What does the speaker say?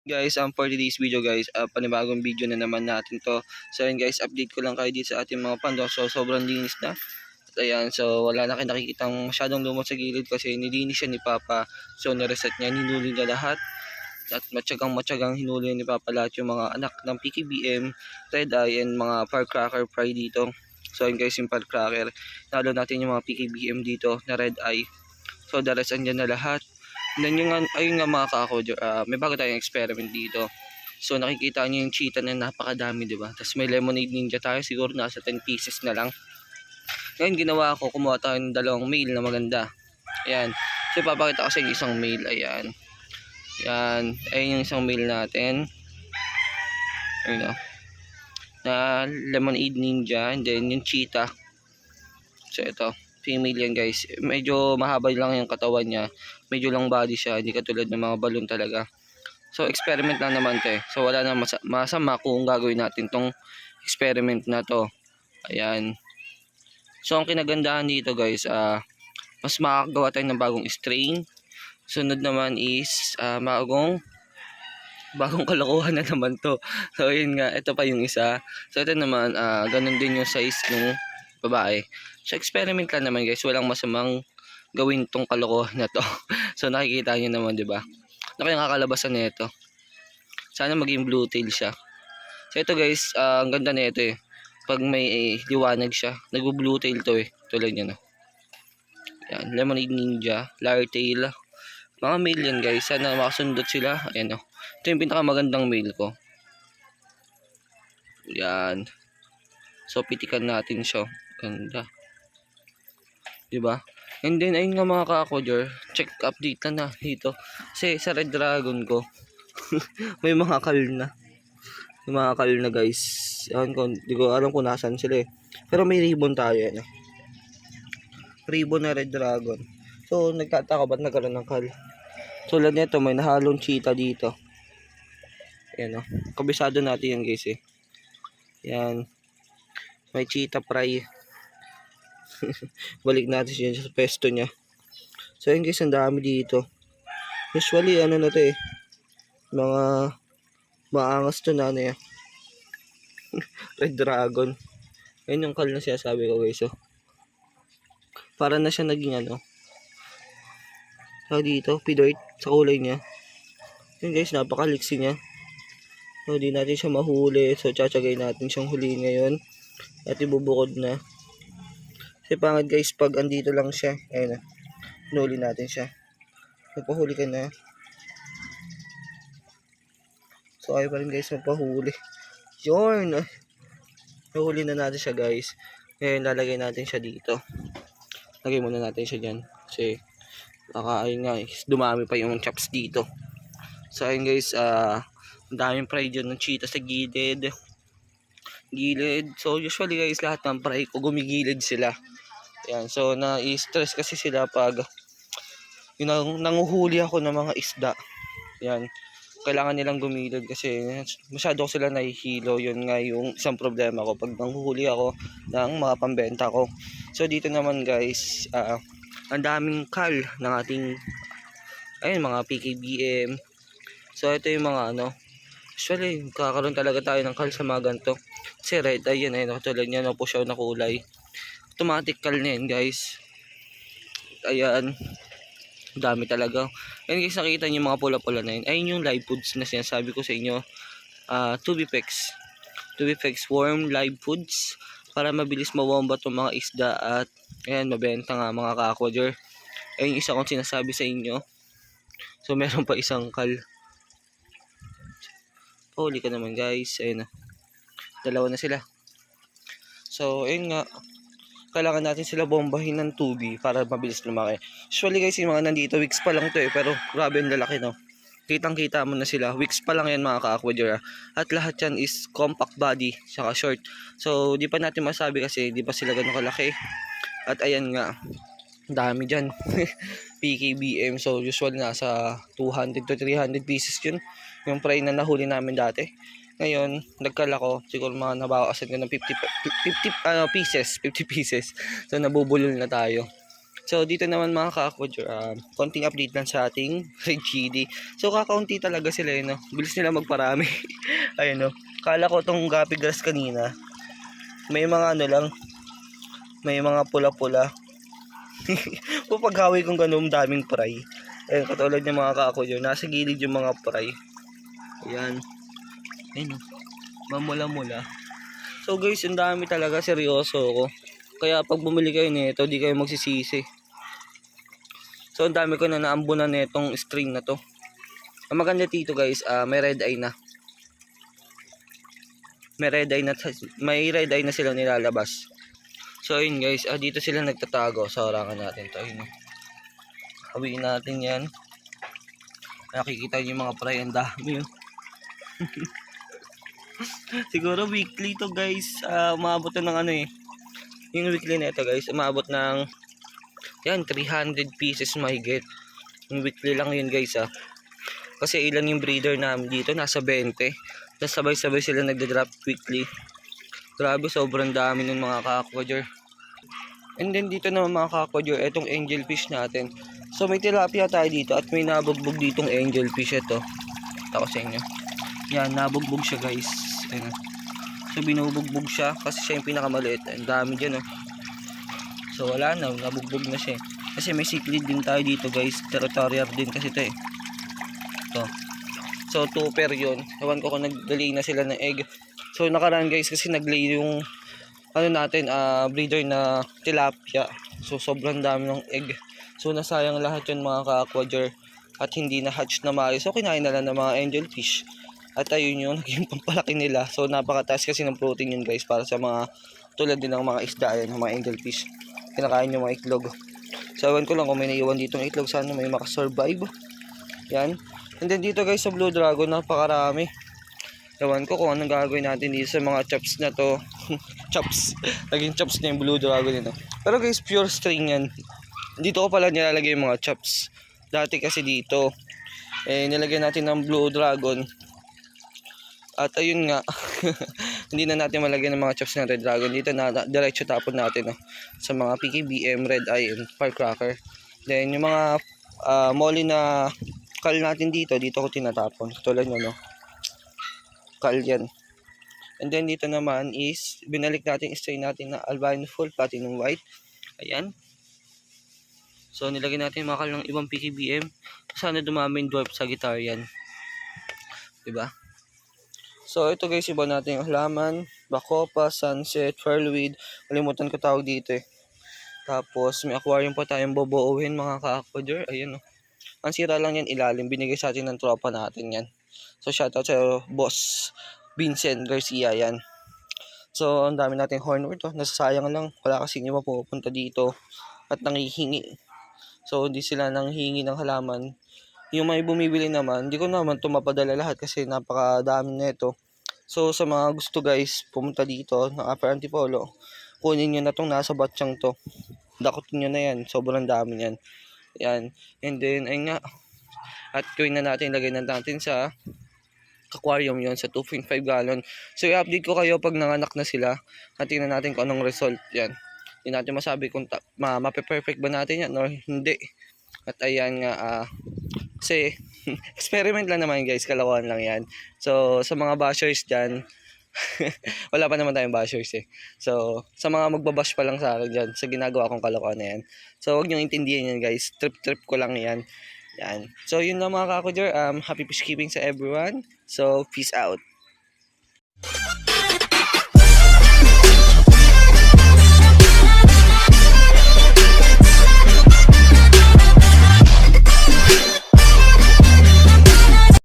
Guys, for today's video guys, panibagong video na naman natin to. So ayun guys, update ko lang kayo dito sa ating mga pando. So sobrang linis na. At ayan, so wala na kayo nakikitang masyadong lumot sa gilid kasi nilinis siya ni Papa. So nireset niya, hinuli niya lahat. At matyagang hinuli ni Papa lahat yung mga anak ng PKBM, Red Eye, and mga firecracker fry dito. So ayun guys, yung firecracker. Nalo natin yung mga PKBM dito na Red Eye. So the rest andyan na lahat. And then ayun nga mga kako, may bago tayong experiment dito. So nakikita niyo yung cheetah na napakadami, di ba? Tapos may lemonade ninja tayo, siguro nasa 10 pieces na lang. Ngayon ginawa ko, kumuha tayo ng dalawang male na maganda. Ayan. So ipapakita ko sa inyo isang male, ayan. Ayan, ayun yung isang male natin. Ayun o. Na lemonade ninja, and then yung cheetah. So ito, female yan guys. Medyo mahaba lang yung katawan niya. Medyo long body siya, hindi katulad ng mga balloon talaga. So experiment lang naman to eh. So wala na masama kung gagawin natin tong experiment na to. Ayan. So ang kinagandahan dito guys, mas makakagawa tayo ng bagong strain. Sunod naman is bagong kalokohan na naman to. So yun nga, ito pa yung isa. So ito naman, ganun din yung size ng babae. So experiment lang naman guys, walang masamang gawin tong kalokohan na to. So nakikita niyo naman, 'di ba? Ano yung kakalabasan nito? Sana maging blue tail siya. So ito guys, ang ganda nito eh. Pag may liwanag siya, nag-blue tail to eh. Tulad niyan, no. Yan, lemonade ninja, lyre tail. Mga male yan guys, sana makasundot sila. Ayan oh. Ito yung pinakamagandang male ko. Yan. So pitikan natin siya. Ganda. 'Di ba? And then ayun nga mga ka-Aquager, check update na dito. Kasi sa Red Dragon ko may mga kal na. May mga kal na guys. Ayan ko, di ko alam kung nasaan sila eh. Pero may ribbon tayo eh. Ribbon na Red Dragon. So nagtataka ba't nagkaroon ng kal. Tulad nito may nahalong cheetah dito. Ayan o. Kabisado natin yan guys eh. Yan. May cheetah fry. Balik natin siya sa pesto niya. So yun guys, ang dami dito. Usually ano na to eh, mga maangas to na ano yan. Red Dragon. Ayun yung kal na siya sabi ko guys oh. Para na siya naging ano, dito pidoit sa kulay niya. Yun guys, napakaliksi niya. So di natin siya mahuli. So tsatsagay natin siyang huliin ngayon. At ibubukod na. Kasi pangit guys pag andito lang siya. Ayun na. Nuli natin siya. Magpahuli ka na. So ayaw pa rin guys magpahuli. Yun. Nahuli na natin siya guys. Ngayon lalagay natin siya dito. Lagay muna natin siya dyan. Kasi baka ayun nga dumami pa yung chops dito. So ayun guys. Ang daming fry dyan ng cheetah sa gilid. So usually guys lahat ng fry ko gumigilid sila. Yan, so na-stress kasi sila pag nanguhuli ako ng mga isda. Yan, kailangan nilang gumilid kasi masyado ko sila nahihilo. Yun nga yung isang problema ko pag nanguhuli ako ng mga pambenta ko. So dito naman guys, ang daming kal ng ating ayun, mga PKBM. So ito yung mga ano, actually kakaroon talaga tayo ng kal sa mga ganito. Kasi red, ayun, katulad niya, no, pusyaw na kulay. Automatic kal na yan guys. Ayan, dami talaga. Ayan guys, nakita niyo yung mga pula-pula na yun. Ayun yung live foods na sinasabi ko sa inyo. Tubipex worm live foods para mabilis mawomba itong mga isda at ayan, mabenta nga mga ka-Aquager. Ayun yung isa kong sinasabi sa inyo. So meron pa isang kal. Huli ka naman guys. Ayun na, dalawa na sila. So ayun nga, kailangan natin sila bombahin ng tubi para mabilis lumaki. Usually guys, yung mga nandito, weeks pa lang to eh. Pero grabe ang lalaki, no? Kitang kita mo na sila. Weeks pa lang yan mga ka-Aquager. At lahat yan is compact body, saka short. So di pa natin masabi kasi di pa sila ganun kalaki. At ayan nga, dami dyan. PKBM. So usually nasa 200 to 300 pieces yun. Yung fry na nahuli namin dati. Ngayon, nagkala ko, siguro mga nabawasan ko ng 50 pieces. So, nabubulol na tayo. So, dito naman mga ka-aquadur, konting update lang sa ating Red GD. So, kakaunti talaga sila, no? Bilis nila magparami. Ayun, no? Kala ko tong guppy grass kanina, may mga ano lang, may mga pula-pula. Paghawi kong ganun, daming fry. Ayun, katulad ng mga ka-aquadur, nasa gilid yung mga fry. Ayan. Ayun, no? Mamula-mula. So guys, ang dami talaga, seryoso ako. Kaya pag bumili kayo nito, di kayo magsisisi. So ang dami ko na naambunan nitong string na to. Ang maganda dito guys, may red eye na. May red eye na sila nilalabas. So ayun guys, dito sila nagtatago sa orangan natin to. Ayun. Hawiin natin 'yan. Nakikita niyo yung mga fry, ang dami. Siguro weekly to guys, umabot to ng ano eh. Yung weekly na ito guys, umabot ng yan 300 pieces mahigit. Yung weekly lang yun guys Kasi ilan yung breeder namin dito, nasa 20. Tapos sabay-sabay sila nagda-drop weekly. Grabe, sobrang dami ng mga ka-aquadur. And then dito naman mga ka-aquadur, etong angelfish natin. So may tilapia tayo dito at may nabugbog ditong angelfish ito. Ito ko sa inyo. Yan, nabugbog siya guys. Ayan. So binubugbog siya kasi siya yung pinakamaliit. Ang dami dyan So wala na, nabugbog na siya Kasi may cichlid din tayo dito guys. Territorial din kasi ito Ito. So 2 pair yun. Ewan ko kung nag-lay na sila ng egg. So nakaraan guys kasi nag-lay yung ano natin, breeder na tilapia. So sobrang dami ng egg. So nasayang lahat yun mga ka-aquadur. At hindi na hatch na maayos. So kinain na lang ng mga angelfish. At ayun yung naging pampalaki nila. So napakataas kasi ng protein yun guys para sa mga tulad din ng mga isda yan, ng mga angelfish. Kinakain yung mga itlog. So ewan ko lang kung may naiwan ditong itlog, sana may makasurvive. Yan. And then dito guys sa Blue Dragon, napakarami. Ewan ko kung anong gagawin natin dito sa mga chops na to. Chops. Naging chops na yung Blue Dragon nito. Pero guys, pure string yan. Dito ko pala nilalagay yung mga chops. Dati kasi dito, nilagyan natin ng Blue Dragon. At ayun nga, hindi na natin malagyan ng mga chops ng Red Dragon. Dito na diretso tapon natin sa mga PKBM, Red Eye, and Firecracker. Then yung mga molly na kal natin dito ko tinatapon. Tulad nyo, kal yan. And then dito naman is, binalik natin, strain natin na albino full platinum white. Ayan. So nilagyan natin yung mga kal ng ibang PKBM. Sana dumami yung dwarf Sagittarian. Diba? So ito guys, iba natin yung halaman, Bacopa, Sunset, Furlweed, kalimutan ko tawag dito Tapos may aquarium pa tayong boboowin mga ka-aquadur. Ayun Ang sira lang yan ilalim, binigay sa atin ng tropa natin yan. So shoutout sa boss Vincent Garcia yan. So ang dami nating hornwort nasasayang lang, wala kasing iba pupunta dito at nangihingi. So hindi sila nanghihingi ng halaman. Yung may bumibili naman, hindi ko naman ito mapadala lahat kasi napakadami nito. So sa mga gusto guys, pumunta dito ng Upper Antipolo, kunin nyo na itong nasa batsyang to. Dakotin nyo na yan, sobrang dami yan. Yan. And then, ayun nga. At gawin na natin, lagay na natin sa aquarium yon sa 2.5 gallon. So i-update ko kayo pag nanganak na sila. At tingnan natin kung anong result yan. Hindi natin masabi kung mape-perfect ba natin yan or hindi. At ayan nga, kasi experiment lang naman guys, kalakuan lang yan. So sa mga bashers dyan, wala pa naman tayong bashers So sa mga magbabash pa lang sa akin dyan, sa ginagawa kong kalokohan na yan, so huwag nyo intindihin yan guys, trip ko lang yan. So yun lang mga ka-aquadur, happy fish keeping sa everyone. So peace out.